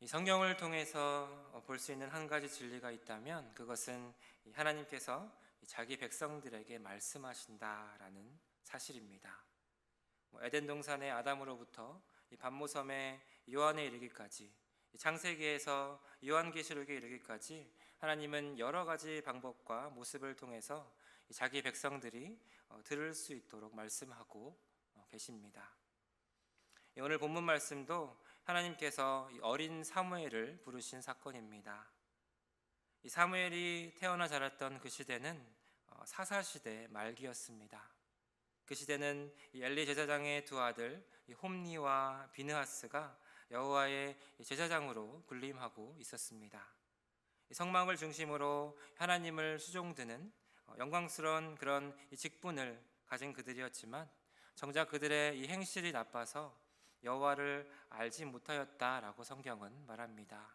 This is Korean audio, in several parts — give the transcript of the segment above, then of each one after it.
이 성경을 통해서 볼 수 있는 한 가지 진리가 있다면 그것은 하나님께서 자기 백성들에게 말씀하신다라는 사실입니다. 에덴 동산의 아담으로부터 이 반모섬의 요한에 이르기까지, 이 창세기에서 요한계시록에 이르기까지 하나님은 여러 가지 방법과 모습을 통해서 자기 백성들이 들을 수 있도록 말씀하고 계십니다. 오늘 본문 말씀도 하나님께서 어린 사무엘을 부르신 사건입니다. 이 사무엘이 태어나 자랐던 그 시대는 사사시대 말기였습니다. 그 시대는 엘리 제사장의 두 아들 홈니와 비느하스가 여호와의 제사장으로 군림하고 있었습니다. 성막을 중심으로 하나님을 수종드는 영광스러운 그런 직분을 가진 그들이었지만 정작 그들의 이 행실이 나빠서 여호와를 알지 못하였다라고 성경은 말합니다.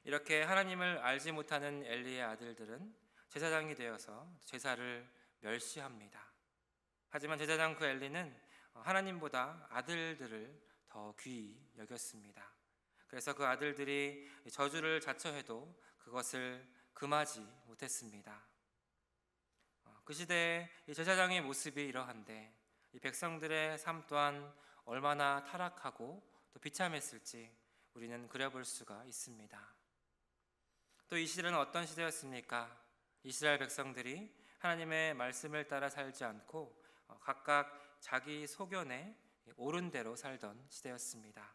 이렇게 하나님을 알지 못하는 엘리의 아들들은 제사장이 되어서 제사를 멸시합니다. 하지만 제사장 그 엘리는 하나님보다 아들들을 더 귀히 여겼습니다. 그래서 그 아들들이 저주를 자처해도 그것을 금하지 못했습니다. 그 시대의 제사장의 모습이 이러한데 이 백성들의 삶 또한 얼마나 타락하고 또 비참했을지 우리는 그려볼 수가 있습니다. 또 이 시대는 어떤 시대였습니까? 이스라엘 백성들이 하나님의 말씀을 따라 살지 않고 각각 자기 소견에 옳은 대로 살던 시대였습니다.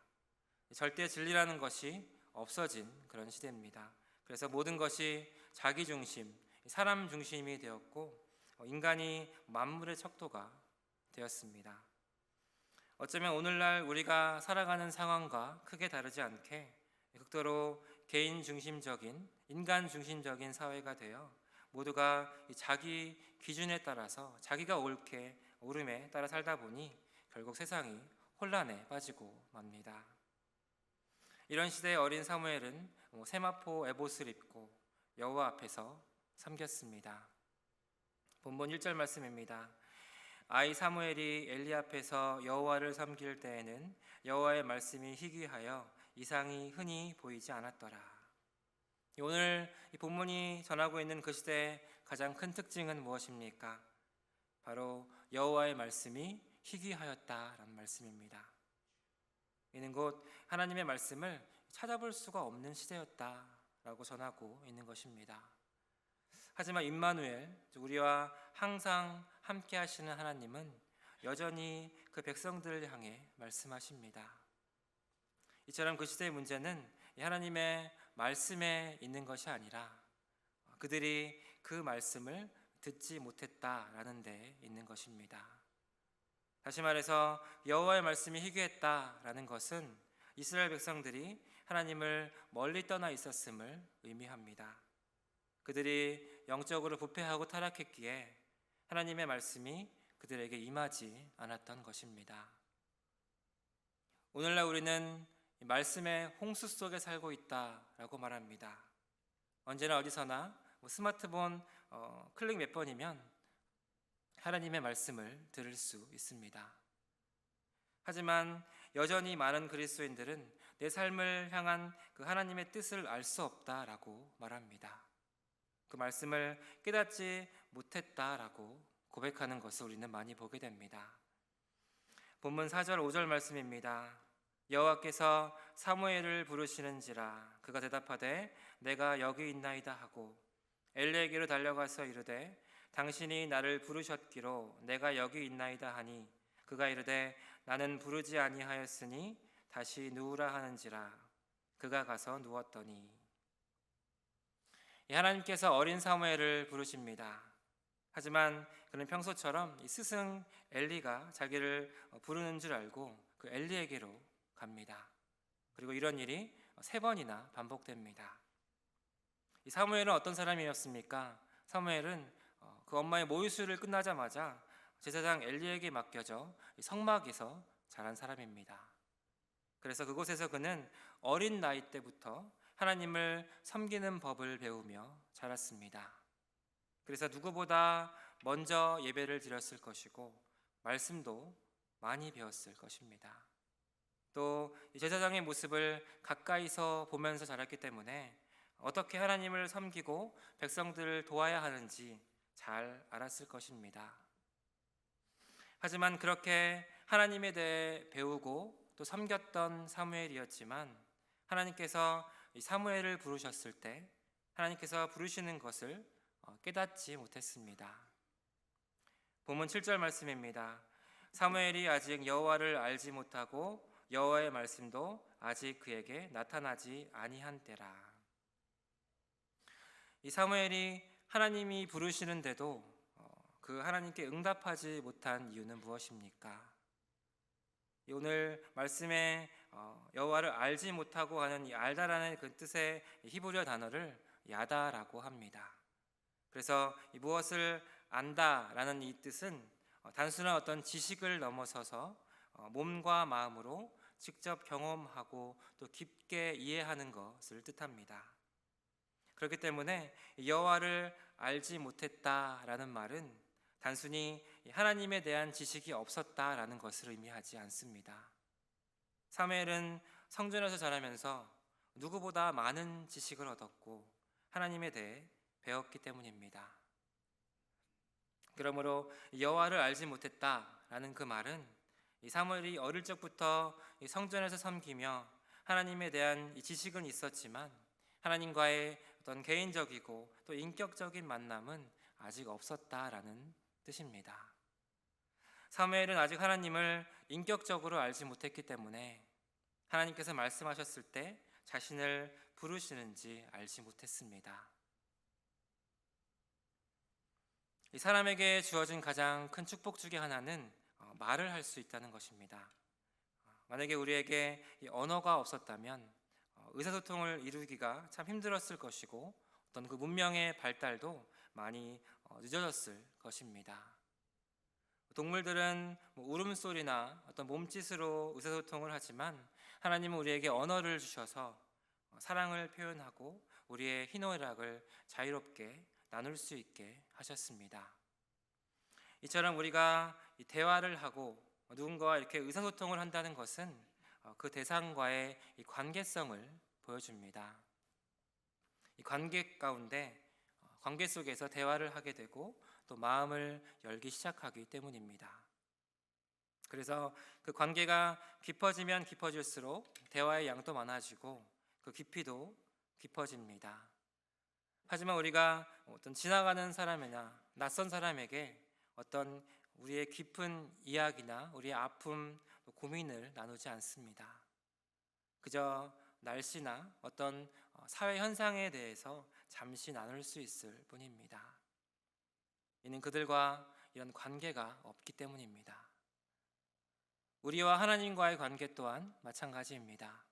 절대 진리라는 것이 없어진 그런 시대입니다. 그래서 모든 것이 자기 중심, 사람 중심이 되었고 인간이 만물의 척도가 되었습니다. 어쩌면 오늘날 우리가 살아가는 상황과 크게 다르지 않게 극도로 개인 중심적인, 인간 중심적인 사회가 되어 모두가 자기 기준에 따라서 자기가 옳게 옳음에 따라 살다 보니 결국 세상이 혼란에 빠지고 맙니다. 이런 시대의 어린 사무엘은 세마포 에봇을 입고 여호와 앞에서 섬겼습니다. 본문 1절 말씀입니다. 아이 사무엘이 엘리 앞에서 여호와를 섬길 때에는 여호와의 말씀이 희귀하여 이상이 흔히 보이지 않았더라. 오늘 이 본문이 전하고 있는 그 시대의 가장 큰 특징은 무엇입니까? 바로 여호와의 말씀이 희귀하였다라는 말씀입니다. 이는 곧 하나님의 말씀을 찾아볼 수가 없는 시대였다라고 전하고 있는 것입니다. 하지만 임마누엘, 우리와 항상 함께 하시는 하나님은 여전히 그 백성들을 향해 말씀하십니다. 이처럼 그 시대의 문제는 하나님의 말씀에 있는 것이 아니라 그들이 그 말씀을 듣지 못했다라는 데 있는 것입니다. 다시 말해서 여호와의 말씀이 희귀했다라는 것은 이스라엘 백성들이 하나님을 멀리 떠나 있었음을 의미합니다. 그들이 영적으로 부패하고 타락했기에 하나님의 말씀이 그들에게 임하지 않았던 것입니다. 오늘날 우리는 말씀의 홍수 속에 살고 있다라고 말합니다. 언제나 어디서나 스마트폰 클릭 몇 번이면 하나님의 말씀을 들을 수 있습니다. 하지만 여전히 많은 그리스도인들은 내 삶을 향한 그 하나님의 뜻을 알 수 없다라고 말합니다. 그 말씀을 깨닫지 못했다라고 고백하는 것을 우리는 많이 보게 됩니다. 본문 4절 5절 말씀입니다. 여호와께서 사무엘을 부르시는지라 그가 대답하되 내가 여기 있나이다 하고 엘리에게로 달려가서 이르되 당신이 나를 부르셨기로 내가 여기 있나이다 하니 그가 이르되 나는 부르지 아니하였으니 다시 누우라 하는지라 그가 가서 누웠더니. 하나님께서 어린 사무엘을 부르십니다. 하지만 그는 평소처럼 이 스승 엘리가 자기를 부르는 줄 알고 그 엘리에게로 갑니다. 그리고 이런 일이 3번이나 반복됩니다. 이 사무엘은 어떤 사람이었습니까? 사무엘은 그 엄마의 모유수유를 끝나자마자 제사장 엘리에게 맡겨져 성막에서 자란 사람입니다. 그래서 그곳에서 그는 어린 나이 때부터 하나님을 섬기는 법을 배우며 자랐습니다. 그래서 누구보다 먼저 예배를 드렸을 것이고 말씀도 많이 배웠을 것입니다. 또 이 제사장의 모습을 가까이서 보면서 자랐기 때문에 어떻게 하나님을 섬기고 백성들을 도와야 하는지 잘 알았을 것입니다. 하지만 그렇게 하나님에 대해 배우고 또 섬겼던 사무엘이었지만 하나님께서 이 사무엘을 부르셨을 때 하나님께서 부르시는 것을 깨닫지 못했습니다. 본문 7절 말씀입니다. 사무엘이 아직 여호와를 알지 못하고 여호와의 말씀도 아직 그에게 나타나지 아니한 때라. 이 사무엘이 하나님이 부르시는데도 그 하나님께 응답하지 못한 이유는 무엇입니까? 오늘 말씀에 여호와를 알지 못하고 하는 이 알다라는 그 뜻의 히브리어 단어를 야다라고 합니다. 그래서 무엇을 안다라는 이 뜻은 단순한 어떤 지식을 넘어서서 몸과 마음으로 직접 경험하고 또 깊게 이해하는 것을 뜻합니다. 그렇기 때문에 여호와를 알지 못했다라는 말은 단순히 하나님에 대한 지식이 없었다라는 것을 의미하지 않습니다. 사무엘은 성전에서 자라면서 누구보다 많은 지식을 얻었고 하나님에 대해 배웠기 때문입니다. 그러므로 여호와를 알지 못했다라는 그 말은 이 사무엘이 어릴 적부터 이 성전에서 섬기며 하나님에 대한 이 지식은 있었지만 하나님과의 어떤 개인적이고 또 인격적인 만남은 아직 없었다라는 뜻입니다. 사무엘은 아직 하나님을 인격적으로 알지 못했기 때문에 하나님께서 말씀하셨을 때 자신을 부르시는지 알지 못했습니다. 이 사람에게 주어진 가장 큰 축복 중에 하나는 말을 할 수 있다는 것입니다. 만약에 우리에게 이 언어가 없었다면 의사소통을 이루기가 참 힘들었을 것이고 어떤 그 문명의 발달도 많이 늦어졌을 것입니다. 동물들은 울음소리나 어떤 몸짓으로 의사소통을 하지만 하나님은 우리에게 언어를 주셔서 사랑을 표현하고 우리의 희노애락을 자유롭게 나눌 수 있게 하셨습니다. 이처럼 우리가 대화를 하고 누군가와 이렇게 의사소통을 한다는 것은 그 대상과의 이 관계성을 보여줍니다. 이 관계 가운데 관계 속에서 대화를 하게 되고 또 마음을 열기 시작하기 때문입니다. 그래서 그 관계가 깊어지면 깊어질수록 대화의 양도 많아지고 그 깊이도 깊어집니다. 하지만 우리가 어떤 지나가는 사람이나 낯선 사람에게 어떤 우리의 깊은 이야기나 우리의 아픔, 고민을 나누지 않습니다. 그저 날씨나 어떤 사회 현상에 대해서 잠시 나눌 수 있을 뿐입니다. 이는 그들과 이런 관계가 없기 때문입니다. 우리와 하나님과의 관계 또한 마찬가지입니다.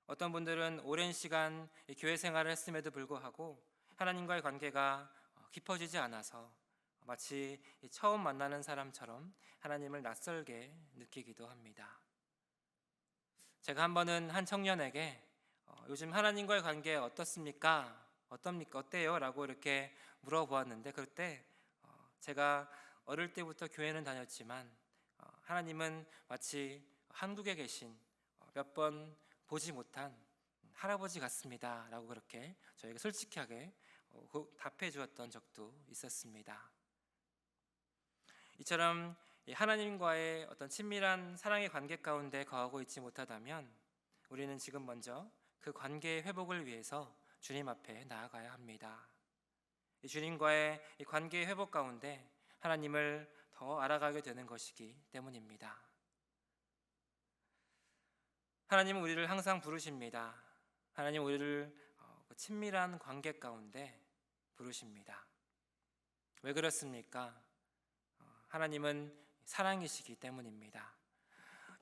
어떤 분들은 오랜 시간 교회 생활을 했음에도 불구하고 하나님과의 관계가 깊어지지 않아서 마치 처음 만나는 사람처럼 하나님을 낯설게 느끼기도 합니다. 제가 한 번은 한 청년에게 요즘 하나님과의 관계 어떻습니까? 어때요? 라고 이렇게 물어보았는데 그때 제가 어릴 때부터 교회는 다녔지만 하나님은 마치 한국에 계신 몇 번 보지 못한 할아버지 같습니다 라고 그렇게 저에게 솔직하게 답해 주었던 적도 있었습니다. 이처럼 하나님과의 어떤 친밀한 사랑의 관계 가운데 거하고 있지 못하다면 우리는 지금 먼저 그 관계의 회복을 위해서 주님 앞에 나아가야 합니다. 이 주님과의 이 관계의 회복 가운데 하나님을 더 알아가게 되는 것이기 때문입니다. 하나님은 우리를 항상 부르십니다. 하나님은 우리를 친밀한 관계 가운데 부르십니다. 왜 그렇습니까? 하나님은 사랑이시기 때문입니다.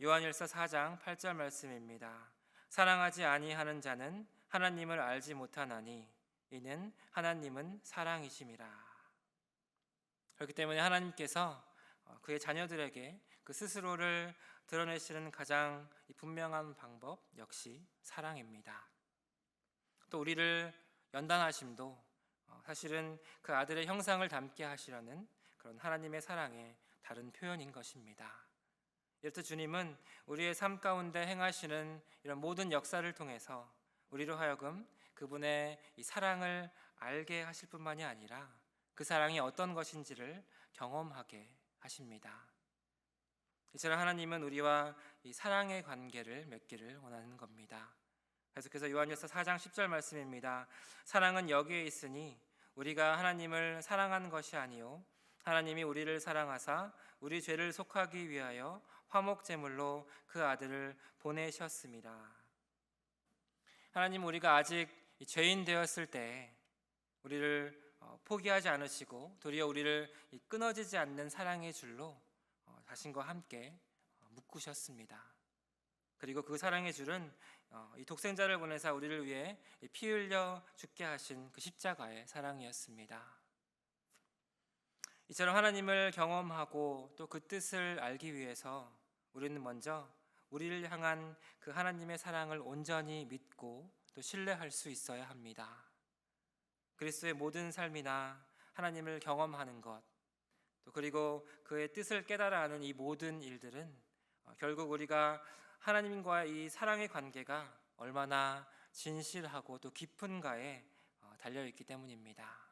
요한일서 4장 8절 말씀입니다. 사랑하지 아니하는 자는 하나님을 알지 못하나니 이는 하나님은 사랑이심이라. 그렇기 때문에 하나님께서 그의 자녀들에게 그 스스로를 드러내시는 가장 분명한 방법 역시 사랑입니다. 또 우리를 연단하심도 사실은 그 아들의 형상을 닮게 하시려는 그런 하나님의 사랑의 다른 표현인 것입니다. 이렇듯 주님은 우리의 삶 가운데 행하시는 이런 모든 역사를 통해서 우리로 하여금 그분의 이 사랑을 알게 하실 뿐만이 아니라 그 사랑이 어떤 것인지를 경험하게 하십니다. 이처럼 하나님은 우리와 이 사랑의 관계를 맺기를 원하는 겁니다. 계속해서 요한일서 4장 10절 말씀입니다. 사랑은 여기에 있으니 우리가 하나님을 사랑한 것이 아니요 하나님이 우리를 사랑하사 우리 죄를 속하기 위하여 화목 제물로 그 아들을 보내셨습니다. 하나님, 우리가 아직 죄인 되었을 때 우리를 포기하지 않으시고 도리어 우리를 끊어지지 않는 사랑의 줄로 자신과 함께 묶으셨습니다. 그리고 그 사랑의 줄은 이 독생자를 보내사 우리를 위해 피 흘려 죽게 하신 그 십자가의 사랑이었습니다. 이처럼 하나님을 경험하고 또 그 뜻을 알기 위해서 우리는 먼저 우리를 향한 그 하나님의 사랑을 온전히 믿고 또 신뢰할 수 있어야 합니다. 그리스도의 모든 삶이나 하나님을 경험하는 것, 또 그리고 그의 뜻을 깨달아 하는 이 모든 일들은 결국 우리가 하나님과의 이 사랑의 관계가 얼마나 진실하고 또 깊은가에 달려있기 때문입니다.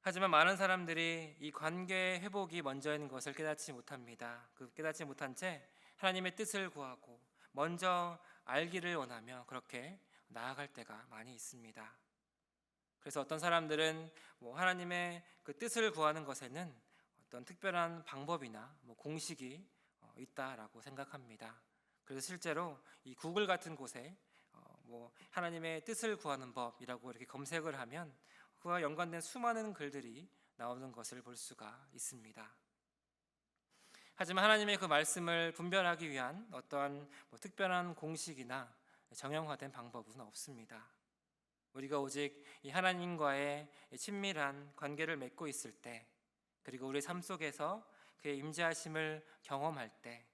하지만 많은 사람들이 이 관계의 회복이 먼저인 것을 깨닫지 못합니다. 그 깨닫지 못한 채 하나님의 뜻을 구하고 먼저 알기를 원하며 그렇게 나아갈 때가 많이 있습니다. 그래서 어떤 사람들은 하나님의 그 뜻을 구하는 것에는 어떤 특별한 방법이나 공식이 있다라고 생각합니다. 그래서 실제로 이 구글 같은 곳에 하나님의 뜻을 구하는 법이라고 이렇게 검색을 하면 그와 연관된 수많은 글들이 나오는 것을 볼 수가 있습니다. 하지만 하나님의 그 말씀을 분별하기 위한 어떠한 특별한 공식이나 정형화된 방법은 없습니다. 우리가 오직 이 하나님과의 친밀한 관계를 맺고 있을 때, 그리고 우리 삶 속에서 그의 임재하심을 경험할 때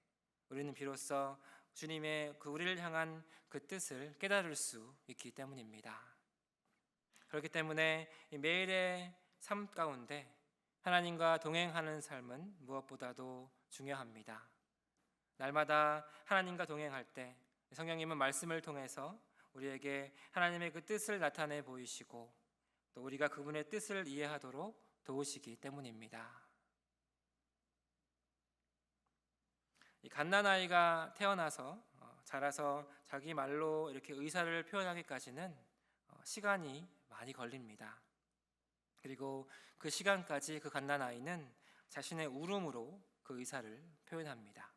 우리는 비로소 주님의 그 우리를 향한 그 뜻을 깨달을 수 있기 때문입니다. 그렇기 때문에 매일의 삶 가운데 하나님과 동행하는 삶은 무엇보다도 중요합니다. 날마다 하나님과 동행할 때 성령님은 말씀을 통해서 우리에게 하나님의 그 뜻을 나타내 보이시고 또 우리가 그분의 뜻을 이해하도록 도우시기 때문입니다. 이 갓난아이가 태어나서 자라서 자기 말로 이렇게 의사를 표현하기까지는 시간이 많이 걸립니다. 그리고 그 시간까지 그 갓난아이는 자신의 울음으로 그 의사를 표현합니다.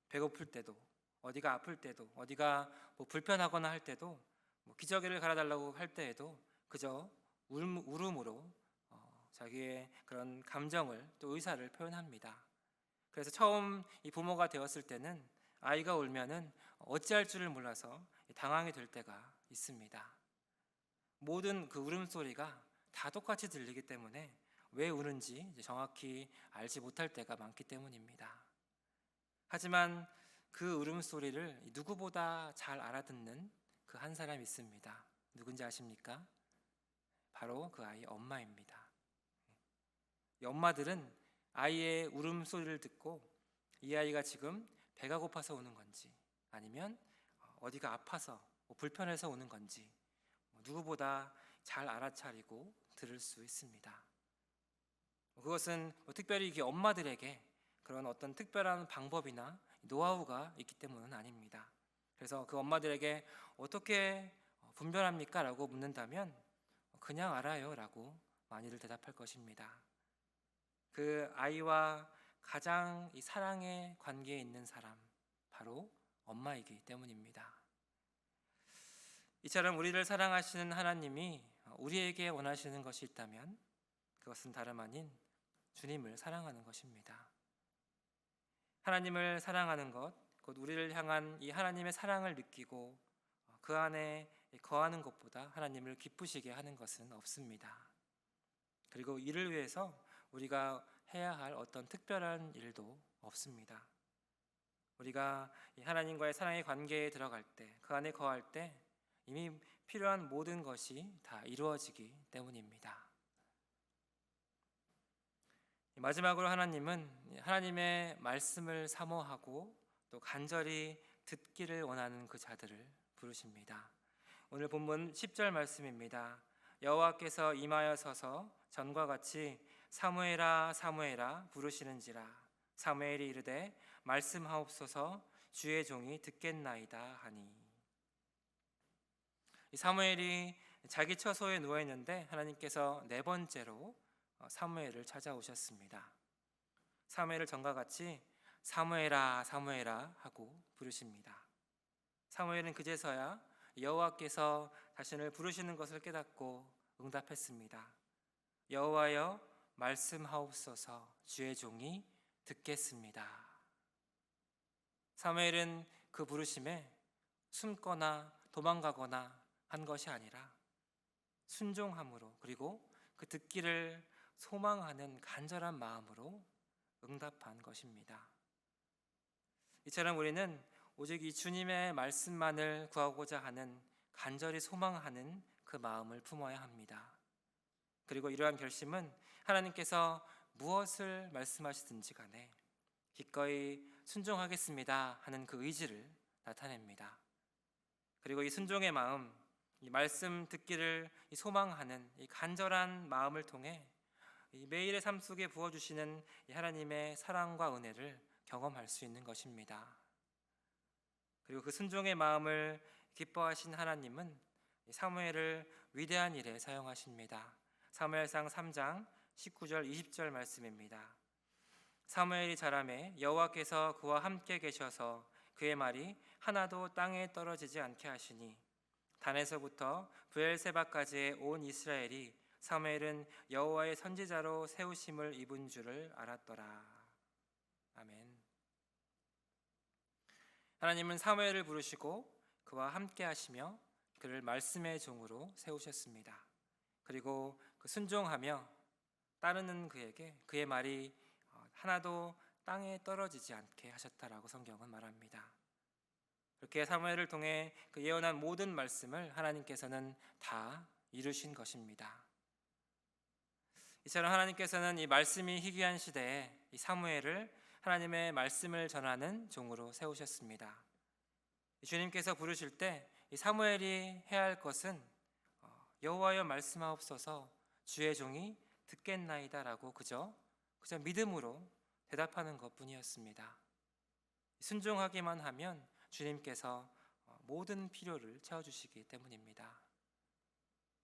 배고플 때도, 어디가 아플 때도, 어디가 불편하거나 할 때도, 기저귀를 갈아달라고 할 때에도 그저 울음으로 자기의 그런 감정을 또 의사를 표현합니다. 그래서 처음 이 부모가 되었을 때는 아이가 울면은 어찌할 줄을 몰라서 당황이 될 때가 있습니다. 모든 그 울음소리가 다 똑같이 들리기 때문에 왜 우는지 정확히 알지 못할 때가 많기 때문입니다. 하지만 그 울음소리를 누구보다 잘 알아듣는 그 한 사람이 있습니다. 누군지 아십니까? 바로 그 아이의 엄마입니다. 이 엄마들은 아이의 울음소리를 듣고 이 아이가 지금 배가 고파서 우는 건지 아니면 어디가 아파서 불편해서 우는 건지 누구보다 잘 알아차리고 들을 수 있습니다. 그것은 특별히 이게 엄마들에게 그런 어떤 특별한 방법이나 노하우가 있기 때문은 아닙니다. 그래서 그 엄마들에게 어떻게 분별합니까? 라고 묻는다면 그냥 알아요 라고 많이들 대답할 것입니다. 그 아이와 가장 이 사랑의 관계에 있는 사람, 바로 엄마이기 때문입니다. 이처럼 우리를 사랑하시는 하나님이 우리에게 원하시는 것이 있다면 그것은 다름 아닌 주님을 사랑하는 것입니다. 하나님을 사랑하는 것, 곧 우리를 향한 이 하나님의 사랑을 느끼고 그 안에 거하는 것보다 하나님을 기쁘시게 하는 것은 없습니다. 그리고 이를 위해서 우리가 해야 할 어떤 특별한 일도 없습니다. 우리가 하나님과의 사랑의 관계에 들어갈 때, 그 안에 거할 때 이미 필요한 모든 것이 다 이루어지기 때문입니다. 마지막으로 하나님은 하나님의 말씀을 사모하고 또 간절히 듣기를 원하는 그 자들을 부르십니다. 오늘 본문 10절 말씀입니다. 여호와께서 임하여 서서 전과 같이 사무엘아 사무엘아 부르시는지라. 사무엘이 이르되 말씀하옵소서 주의 종이 듣겠나이다 하니. 사무엘이 자기 처소에 누워 있는데 하나님께서 네 번째로 사무엘을 찾아오셨습니다. 사무엘을 전과 같이 사무엘아 사무엘아 하고 부르십니다. 사무엘은 그제서야 여호와께서 자신을 부르시는 것을 깨닫고 응답했습니다. 여호와여 말씀하옵소서 주의 종이 듣겠습니다. 사무엘은 그 부르심에 숨거나 도망가거나 한 것이 아니라 순종함으로, 그리고 그 듣기를 소망하는 간절한 마음으로 응답한 것입니다. 이처럼 우리는 오직 이 주님의 말씀만을 구하고자 하는, 간절히 소망하는 그 마음을 품어야 합니다. 그리고 이러한 결심은 하나님께서 무엇을 말씀하시든지 간에 기꺼이 순종하겠습니다 하는 그 의지를 나타냅니다. 그리고 이 순종의 마음, 이 말씀 듣기를 소망하는 이 간절한 마음을 통해 이 매일의 삶 속에 부어주시는 이 하나님의 사랑과 은혜를 경험할 수 있는 것입니다. 그리고 그 순종의 마음을 기뻐하신 하나님은 사무엘을 위대한 일에 사용하십니다. 사무엘상 3장 19절 20절 말씀입니다. 사무엘이 자라매 여호와께서 그와 함께 계셔서 그의 말이 하나도 땅에 떨어지지 않게 하시니 단에서부터 브엘세바까지의 온 이스라엘이 사무엘은 여호와의 선지자로 세우심을 입은 줄을 알았더라. 아멘. 하나님은 사무엘을 부르시고 그와 함께 하시며 그를 말씀의 종으로 세우셨습니다. 그리고 그 순종하며 따르는 그에게 그의 말이 하나도 땅에 떨어지지 않게 하셨다라고 성경은 말합니다. 그렇게 사무엘을 통해 그 예언한 모든 말씀을 하나님께서는 다 이루신 것입니다. 이처럼 하나님께서는 이 말씀이 희귀한 시대에 이 사무엘을 하나님의 말씀을 전하는 종으로 세우셨습니다. 주님께서 부르실 때 이 사무엘이 해야 할 것은 여호와여 말씀하옵소서 주의 종이 듣겠나이다라고 그저 믿음으로 대답하는 것뿐이었습니다. 순종하기만 하면 주님께서 모든 필요를 채워주시기 때문입니다.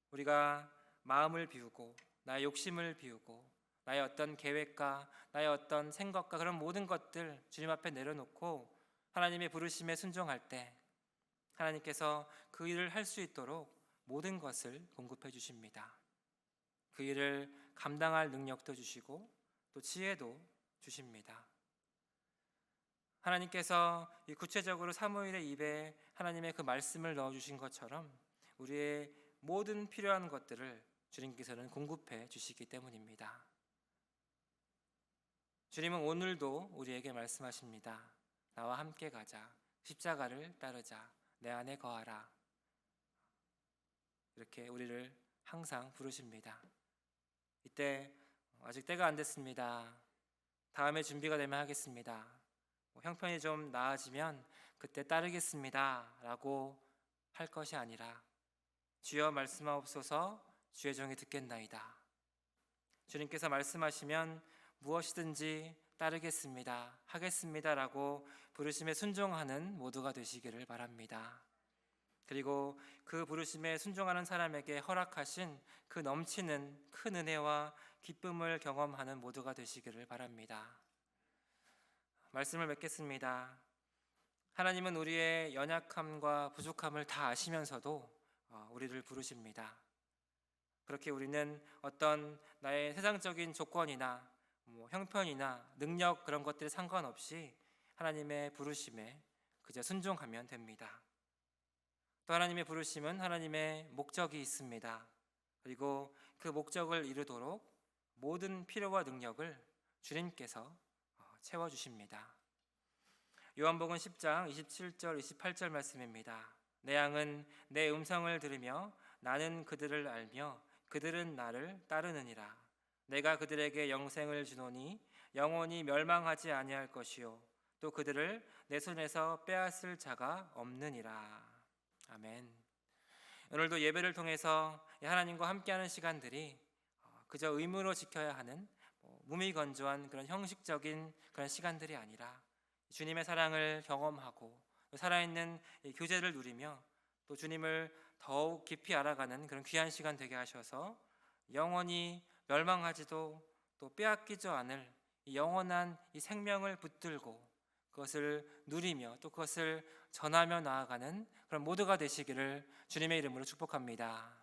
우리가 마음을 비우고 나의 욕심을 비우고 나의 어떤 계획과 나의 어떤 생각과 그런 모든 것들 주님 앞에 내려놓고 하나님의 부르심에 순종할 때 하나님께서 그 일을 할 수 있도록 모든 것을 공급해 주십니다. 그 일을 감당할 능력도 주시고 또 지혜도 주십니다. 하나님께서 구체적으로 사무엘의 입에 하나님의 그 말씀을 넣어주신 것처럼 우리의 모든 필요한 것들을 주님께서는 공급해 주시기 때문입니다. 주님은 오늘도 우리에게 말씀하십니다. 나와 함께 가자. 십자가를 따르자. 내 안에 거하라. 이렇게 우리를 항상 부르십니다. 이때 아직 때가 안 됐습니다. 다음에 준비가 되면 하겠습니다. 형편이 좀 나아지면 그때 따르겠습니다 라고 할 것이 아니라 주여 말씀하옵소서 주의 종이 듣겠나이다. 주님께서 말씀하시면 무엇이든지 따르겠습니다, 하겠습니다 라고 부르심에 순종하는 모두가 되시기를 바랍니다. 그리고 그 부르심에 순종하는 사람에게 허락하신 그 넘치는 큰 은혜와 기쁨을 경험하는 모두가 되시기를 바랍니다. 말씀을 맺겠습니다. 하나님은 우리의 연약함과 부족함을 다 아시면서도 우리를 부르십니다. 그렇게 우리는 어떤 나의 세상적인 조건이나 형편이나 능력 그런 것들에 상관없이 하나님의 부르심에 그저 순종하면 됩니다. 또 하나님의 부르심은 하나님의 목적이 있습니다. 그리고 그 목적을 이루도록 모든 필요와 능력을 주님께서 채워주십니다. 요한복음 10장 27절 28절 말씀입니다. 내 양은 내 음성을 들으며 나는 그들을 알며 그들은 나를 따르느니라. 내가 그들에게 영생을 주노니 영원히 멸망하지 아니할 것이요 또 그들을 내 손에서 빼앗을 자가 없느니라. 아멘. 오늘도 예배를 통해서 하나님과 함께하는 시간들이 그저 의무로 지켜야 하는 무미건조한 그런 형식적인 그런 시간들이 아니라 주님의 사랑을 경험하고 살아있는 이 교제를 누리며 또 주님을 더욱 깊이 알아가는 그런 귀한 시간 되게 하셔서 영원히 멸망하지도 또 빼앗기지 않을 이 영원한 이 생명을 붙들고 그것을 누리며 또 그것을 전하며 나아가는 그런 모두가 되시기를 주님의 이름으로 축복합니다.